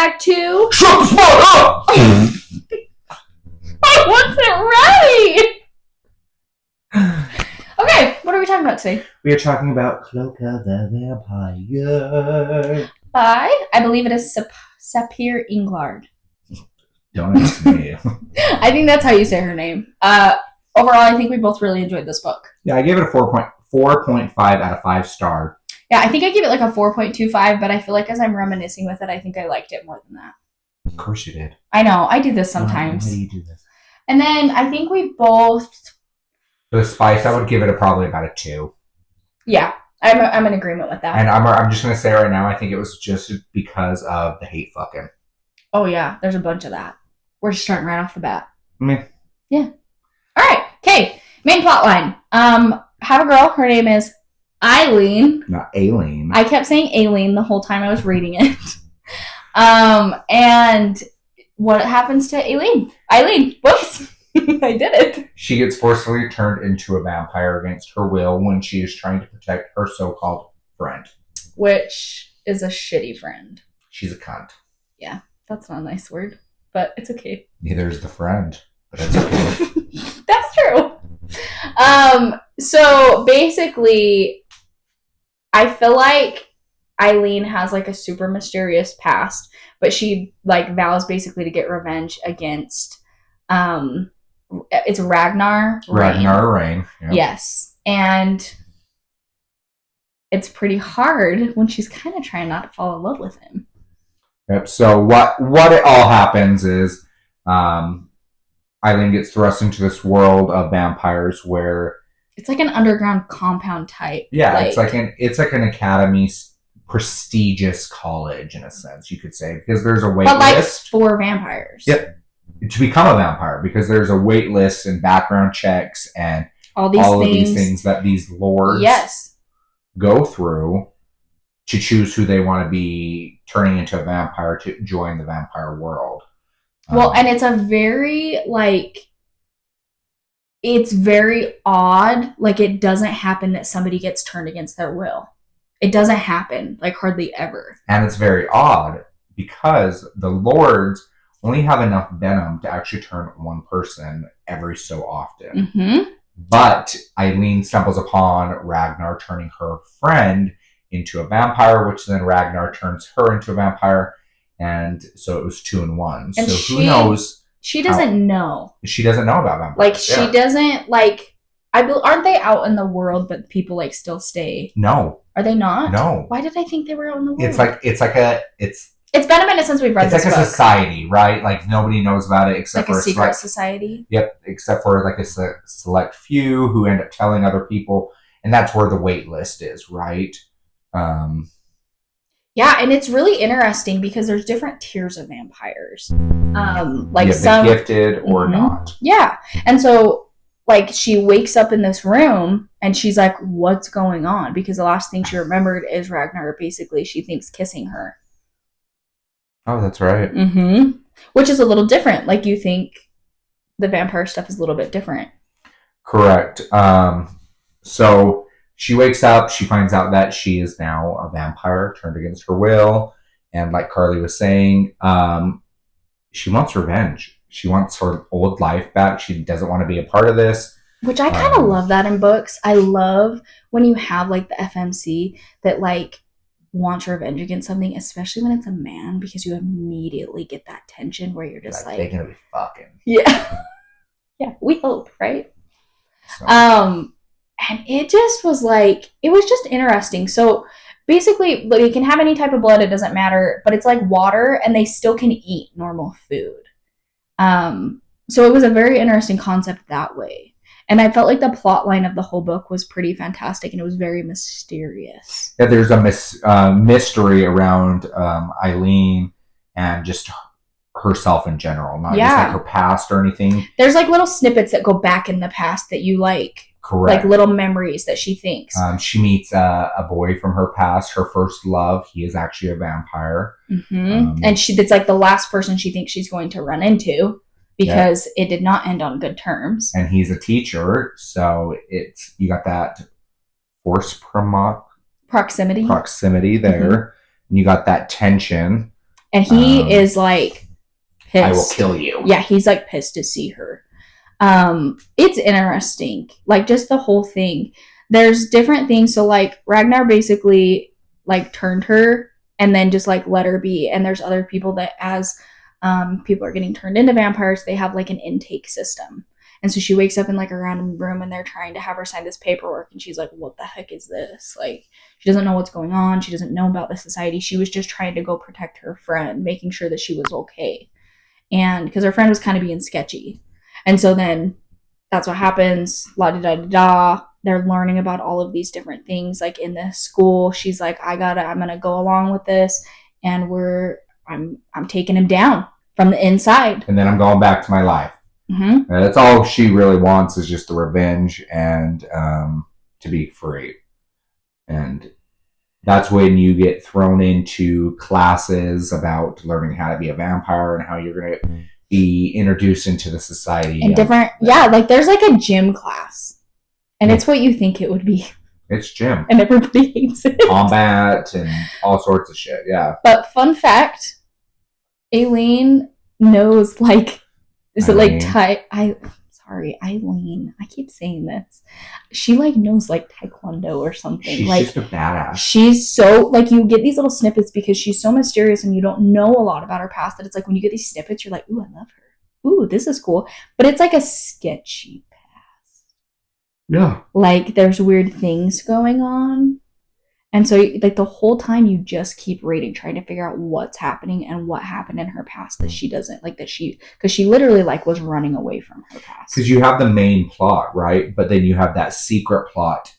Act 2. Shut the spot up! I wasn't ready! Okay, what are we talking about today? We are talking about Cloak of the Vampire. By, I believe it is Sapir Englard. Don't ask me. I think that's how you say her name. Overall, I think we both really enjoyed this book. Yeah, I gave it a 4.5 out of 5 star. Yeah, I think I gave it like a 4.25, but I feel like as I'm reminiscing with it, I think I liked it more than that. Of course you did. I know, I do this sometimes. Why do you do this? And then I think we both... For the spice, I would give it probably about a 2. Yeah, I'm in agreement with that. And I'm just going to say right now, I think it was just because of the hate fucking. Oh yeah, there's a bunch of that. We're just starting right off the bat. Meh. Yeah. All right. Okay. Main plot line. Have a girl. Her name is Eileen. Not Aileen. I kept saying Aileen the whole time I was reading it. And what happens to Aileen? Eileen. Whoops. I did it. She gets forcefully turned into a vampire against her will when she is trying to protect her so-called friend. Which is a shitty friend. She's a cunt. Yeah. That's not a nice word, but it's okay. Neither is the friend, but it's okay. That's true. So basically, I feel like Eileen has like a super mysterious past, but she like vows basically to get revenge against, it's Ragnar Rain. Yep. Yes. And it's pretty hard when she's kind of trying not to fall in love with him. Yep. So what it all happens is Eileen gets thrust into this world of vampires where it's like an underground compound type. Yeah, like, it's like an academy, prestigious college in a sense, you could say, because there's a wait list for vampires. Yep. To become a vampire, because there's a wait list and background checks and all of these things that these lords go through to choose who they want to be turning into a vampire to join the vampire world. Well, and it's a very, it's very odd. Like, it doesn't happen that somebody gets turned against their will. It doesn't happen, hardly ever. And it's very odd because the lords only have enough venom to actually turn one person every so often. Mm-hmm. But Eileen stumbles upon Ragnar turning her friend into a vampire, which then Ragnar turns her into a vampire, and so it was 2 in 1. And so who knows? She doesn't know. She doesn't know about vampires. She doesn't aren't they out in the world, but people still stay? No. Are they not? No. Why did I think they were out in the world? It's been a minute since we've read this book. It's like a society, right? Like nobody knows about it except for a secret society. Yep, except for a select few who end up telling other people, and that's where the wait list is, right? Yeah, and it's really interesting because there's different tiers of vampires. Some the gifted or not. Yeah, and so she wakes up in this room and she's like, "What's going on?" Because the last thing she remembered is Ragnar. Basically, she thinks kissing her. Oh, that's right. Mm-hmm. Which is a little different. You think the vampire stuff is a little bit different. Correct. So she wakes up, she finds out that she is now a vampire turned against her will. And like Carly was saying, she wants revenge. She wants her old life back. She doesn't want to be a part of this. Which I kind of love that in books. I love when you have the FMC that wants revenge against something, especially when it's a man, because you immediately get that tension where you're just they're gonna be fucking. Yeah. Yeah, we hope, right? So. And it just was it was just interesting. So basically, they can have any type of blood, it doesn't matter, but it's like water and they still can eat normal food. So it was a very interesting concept that way. And I felt like the plot line of the whole book was pretty fantastic, and it was very mysterious. Yeah, there's a mystery around Eileen and just herself in general, not just her past or anything. There's little snippets that go back in the past that you Correct. Little memories that she thinks. She meets a boy from her past, her first love. He is actually a vampire. Mm-hmm. And it's the last person she thinks she's going to run into. Because it did not end on good terms. And he's a teacher, so you got that force proximity there. Mm-hmm. And you got that tension. And he is like pissed. I will kill you. Yeah, he's like pissed to see her. It's interesting, like just the whole thing. There's different things. So like Ragnar basically like turned her and then just like let her be. And there's other people that as people are getting turned into vampires, they have like an intake system. And so she wakes up in like a random room and they're trying to have her sign this paperwork. And she's like, what the heck is this? Like, she doesn't know what's going on. She doesn't know about the society. She was just trying to go protect her friend, making sure that she was okay. And because her friend was kind of being sketchy. And so then that's what happens. La da da da da. They're learning about all of these different things. Like in the school, she's like, I'm gonna go along with this. And I'm taking him down from the inside. And then I'm going back to my life. Mm-hmm. That's all she really wants is just the revenge and to be free. And that's when you get thrown into classes about learning how to be a vampire and how you're going to be introduced into the society. And different, like there's like a gym class. And it's what you think it would be. It's gym. And everybody hates it. Combat and all sorts of shit, yeah. But fun fact, Aileen knows like, is Eileen. It like Eileen. I keep saying this. She like knows like Taekwondo or something. She's like, just a badass. She's so like, you get these little snippets because she's so mysterious and you don't know a lot about her past that it's like when you get these snippets, you're like, ooh, I love her. Ooh, this is cool. But it's like a sketchy past. Yeah. Like there's weird things going on. And so, like, the whole time you just keep reading, trying to figure out what's happening and what happened in her past that she doesn't, like, because she literally, like, was running away from her past. Because you have the main plot, right? But then you have that secret plot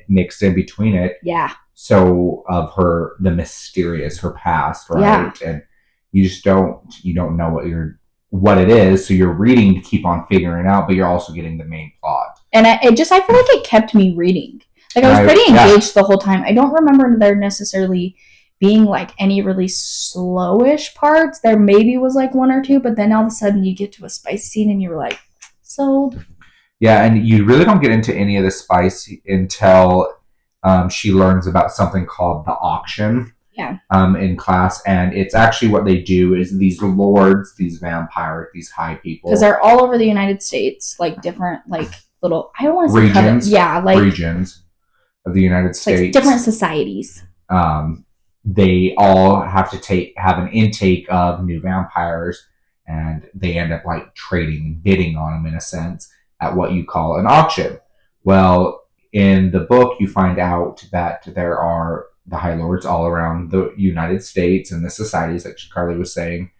mixed in between it. Yeah. So, of the mysterious, her past, right? Yeah. And you just don't know what it is. So you're reading to keep on figuring out, but you're also getting the main plot. And I feel like it kept me reading. Like, I was pretty engaged the whole time. I don't remember there necessarily being, like, any really slowish parts. There maybe was, like, one or two, but then all of a sudden you get to a spice scene and you were like, sold. Yeah, and you really don't get into any of the spice until she learns about something called the auction. Yeah. In class, and it's actually what they do is these lords, these vampires, these high people. Because they're all over the United States, like, different, like, little, I don't want to say regions. Yeah, like regions of the United States. Like different societies. They all have to have an intake of new vampires, and they end up like bidding on them in a sense at what you call an auction. Well, in the book, you find out that there are the High Lords all around the United States and the societies, like Carly was saying,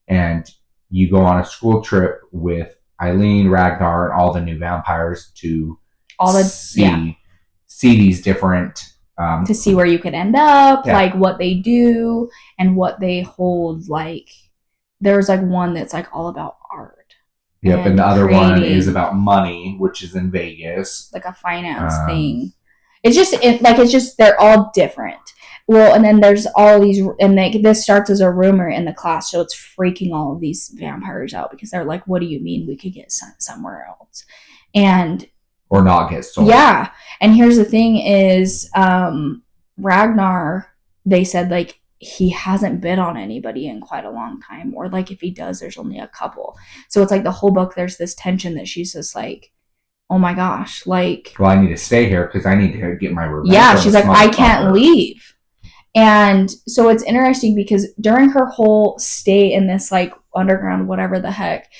and you go on a school trip with Eileen, Ragnar, and all the new vampires to see these different to see where you could end up, like what they do and what they hold. Like there's like one that's like all about art. Yep, and the other one is about money, which is in Vegas, like a finance thing. It's just they're all different. Well, and then there's all these, and this starts as a rumor in the class, so it's freaking all of these vampires out because they're like, "What do you mean we could get sent somewhere else?" Or not get sold. Yeah. And here's the thing is, Ragnar, they said, like, he hasn't bid on anybody in quite a long time. Or, like, if he does, there's only a couple. So it's like the whole book, there's this tension that she's just like, oh my gosh, like... Well, I need to stay here because I need to get my revenge. Yeah, she's like, I can't leave. And so it's interesting because during her whole stay in this, like, underground, whatever the heck,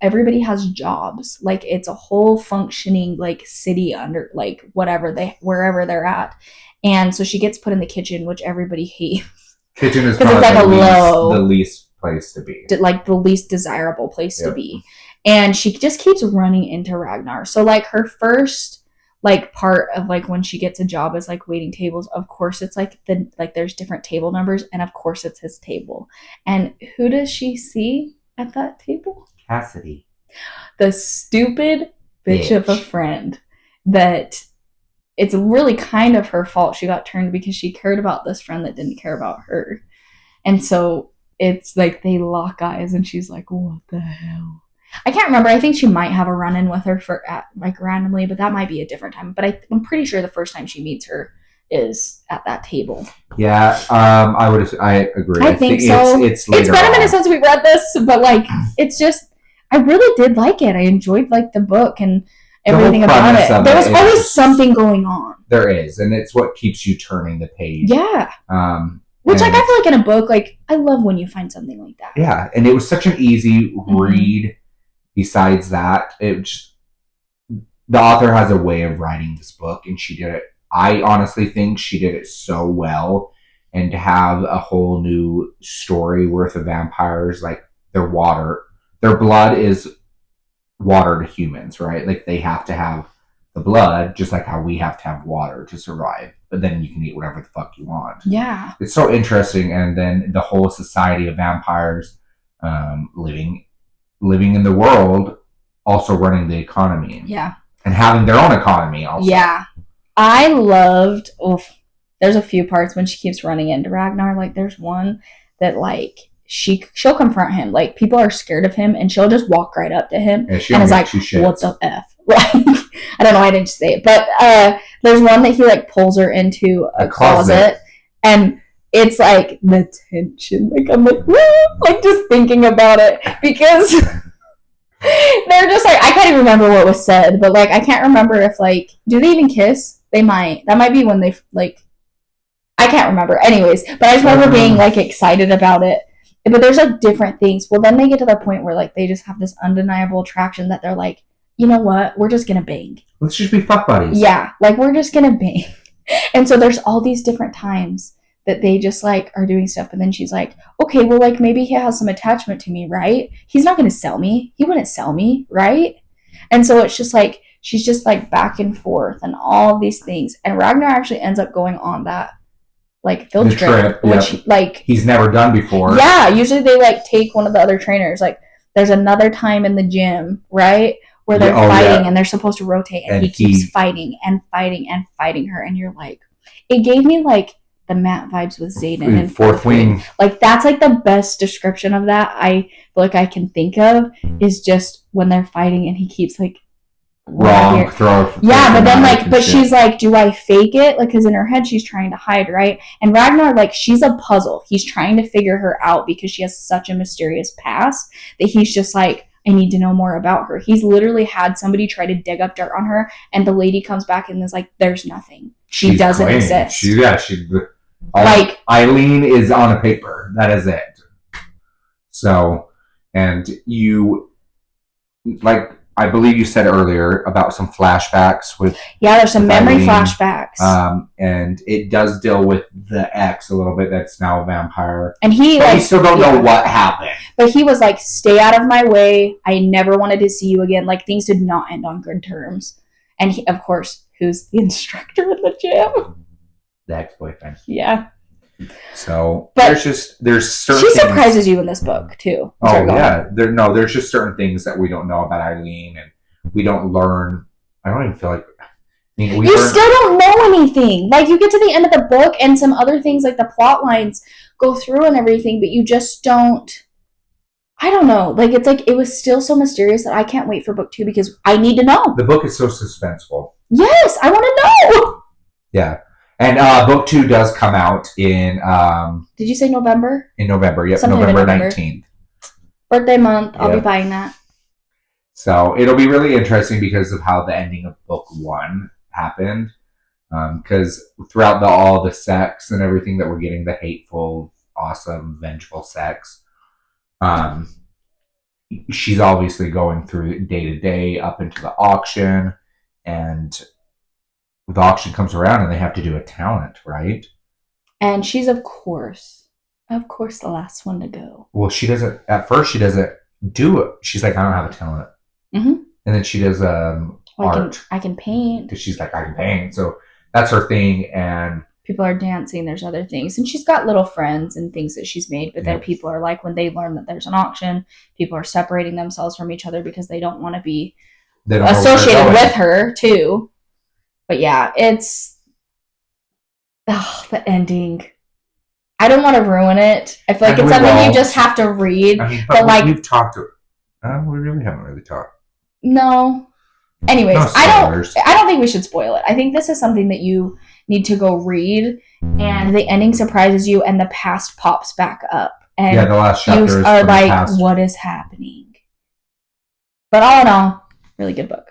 everybody has jobs. Like, it's a whole functioning, like, city under, like, wherever they're at. And so she gets put in the kitchen, which everybody hates. Kitchen is probably like the least place to be. Like, the least desirable place to be. And she just keeps running into Ragnar. So, like, her first... like part of like when she gets a job is like waiting tables. Of course it's like there's different table numbers, and of course it's his table. And who does she see at that table? Cassidy. The stupid bitch of a friend that it's really kind of her fault she got turned because she cared about this friend that didn't care about her. And so it's like they lock eyes and she's like, what the hell? I can't remember. I think she might have a run-in with her like randomly, but that might be a different time. But I'm pretty sure the first time she meets her, is at that table. Yeah, I agree. I think so. It's been a minute since we read this, but like, it's just, I really did like it. I enjoyed like the book and everything about it. There was always something going on. There is, and it's what keeps you turning the page. Yeah. Which, like, I feel like in a book, like, I love when you find something like that. Yeah, and it was such an easy read. Besides that, the author has a way of writing this book, and she did it. I honestly think she did it so well, and to have a whole new story worth of vampires, like their blood is water to humans, right? Like they have to have the blood, just like how we have to have water to survive. But then you can eat whatever the fuck you want. Yeah. It's so interesting. And then the whole society of vampires living in the world, also running the economy. Yeah. And having their own economy also. Yeah. I loved, there's a few parts when she keeps running into Ragnar. Like there's one that like, she'll confront him. Like people are scared of him and she'll just walk right up to him and is like, what the F? Like, I don't know why I didn't say it. But there's one that he like pulls her into a closet and it's like the tension. Like I'm like, woo! Like just thinking about it because they're just like, I can't even remember what was said, but like I can't remember if like, do they even kiss? They might. That might be when they like, I can't remember. Anyways, but I just remember being like excited about it. But there's like different things. Well, then they get to the point where like they just have this undeniable attraction that they're like, you know what? We're just gonna bang. Let's just be fuck buddies. Yeah, like we're just gonna bang. And so there's all these different times that they just like are doing stuff. And then she's like, okay, well, like maybe he has some attachment to me, right? He's not gonna sell me. He wouldn't sell me, right? And so it's just like she's just like back and forth and all these things. And Ragnar actually ends up going on that like field trip, which like he's never done before. Yeah, usually they like take one of the other trainers. Like there's another time in the gym, right, where they're fighting and they're supposed to rotate, and he keeps fighting and fighing and fighting her, and you're like, it gave me like the Matt vibes with Xaden and Fourth Wing. Like that's like the best description of that I feel like I can think of is just when they're fighting and he keeps like wrong throw. Yeah, but then like, but she's like, do I fake it? Like, because in her head she's trying to hide, right? And Ragnar, like, she's a puzzle. He's trying to figure her out because she has such a mysterious past that he's just like, I need to know more about her. He's literally had somebody try to dig up dirt on her, and the lady comes back and is like, there's nothing. She doesn't exist. Like Eileen is on a paper. That is it. So, and you like. I believe you said earlier about some flashbacks with... Yeah, there's some memory flashbacks. And it does deal with the ex a little bit that's now a vampire. And we still don't know what happened. But he was like, stay out of my way. I never wanted to see you again. Like, things did not end on good terms. And he, of course, who's the instructor in the gym? The ex-boyfriend. Yeah. So but there's certain she surprises you in this book too. Oh yeah, there's just certain things that we don't know about Eileen, and we don't learn. I don't even feel like you still don't know anything. Like you get to the end of the book, and some other things like the plot lines go through and everything, but you just don't. I don't know. Like it's like it was still so mysterious that I can't wait for book 2 because I need to know. The book is so suspenseful. Yes, I want to know. Yeah. And book 2 does come out in... Did you say November? In November, yep. November 19th. Birthday month. I'll be buying that. So it'll be really interesting because of how the ending of book 1 happened. Because throughout all the sex and everything that we're getting, the hateful, awesome, vengeful sex, she's obviously going through day to day up into the auction, and... the auction comes around and they have to do a talent, right? And she's of course the last one to go. Well, she doesn't. At first, she doesn't do it. She's like, I don't have a talent. Mm-hmm. And then she does art. I can paint. Because she's like, I can paint. So that's her thing. And people are dancing. There's other things, and she's got little friends and things that she's made. But then people are like, when they learn that there's an auction, people are separating themselves from each other because they don't want to be associated with her too. But yeah, it's the ending. I don't want to ruin it. I feel like it's something you just have to read. I mean, but like we've talked to. We really haven't really talked. No. Anyways, I don't think we should spoil it. I think this is something that you need to go read, and the ending surprises you, and the past pops back up, and the last you chapter are like, "What is happening?" But all in all, really good book.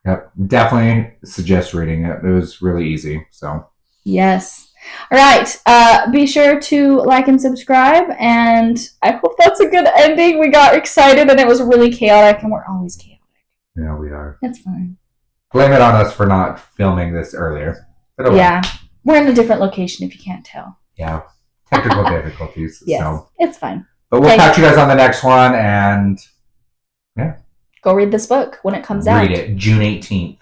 Yep, definitely suggest reading it. It was really easy. So yes. All right. Be sure to like and subscribe, and I hope that's a good ending. We got excited, and it was really chaotic, and we're always chaotic. Yeah, we are. That's fine. Blame it on us for not filming this earlier. But yeah, we're in a different location if you can't tell. Yeah, technical difficulties. Yes, so. It's fine. But we'll catch you guys on the next one, and yeah. Go read this book when it comes out. Read it, June 18th.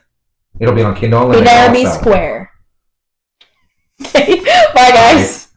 It'll be on Kindle Unlimited. Be there, be square. Okay, bye guys.